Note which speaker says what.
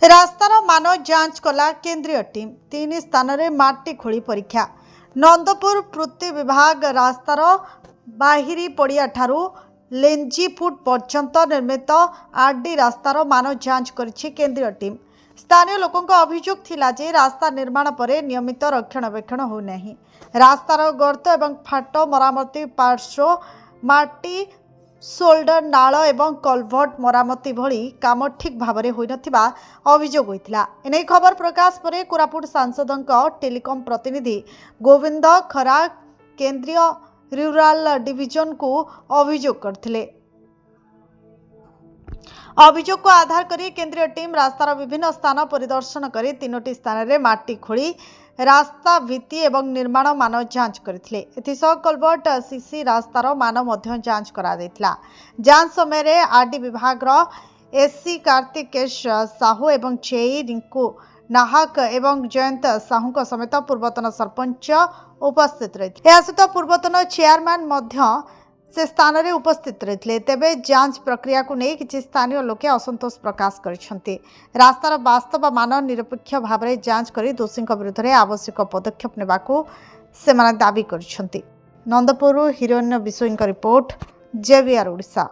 Speaker 1: रास्तार मान जांच कला केंद्रीय टीम 3 स्थान में माटी खोली परीक्षा। नंदपुर पृथ्वी विभाग रास्तार बाहिरी पड़िया ठारू लेंजी फुट पर्यंत निर्मित आरडी रास्तार मान जांच करिछि केंद्रीय टीम। स्थानीय लोकों अभियोग थिला जे रास्ता निर्माण पर नियमित रक्षणाबेक्षण हो नहीं। रास्तार गर्त एवं फाट मरामती पार्श्व माटी शोल्डर नाल एवं कलभर्ट मरामती भली काम ठीक भाव में होई नथिबा अभियोग होइथिला। एने खबर प्रकाश पर कोरापुट सांसदक टेलीकॉम प्रतिनिधि गोविंद खरा केंद्रीय रूराल डिविजन को अभियोग करथिले। अभियोग को आधार करी केंद्रीय टीम रास्तार विभिन्न स्थान परिदर्शन करी 3टी स्थान में माटी खोली रास्ता भित्ति एवं निर्माण मान जांच करथिले। एथिसह कलभर्ट सीसी रास्तार मान मध्य जांच करा दैथिला। जांच समय आरडी विभाग एससी कार्तिकेश साहू एवं जेई रिंकू नाहक एवं जयंत साहू समेत पूर्वतन सरपंच उपस्थित रही। यह सहित पूर्वतन चेयरमैन मध्य से स्थान में उपस्थित रही। तेबे जांच प्रक्रिया को नहीं किसी स्थानीय लोके असंतोष प्रकाश करछन्ते। रास्तार वास्तव मान निरपेक्ष भाव में जांच कर दोषी विरुद्ध में आवश्यक पदक्षेप नेबाकू से दाबी करछन्ते। नंदपुर हिरोइन विषय रिपोर्ट जेवीआर ओडिशा।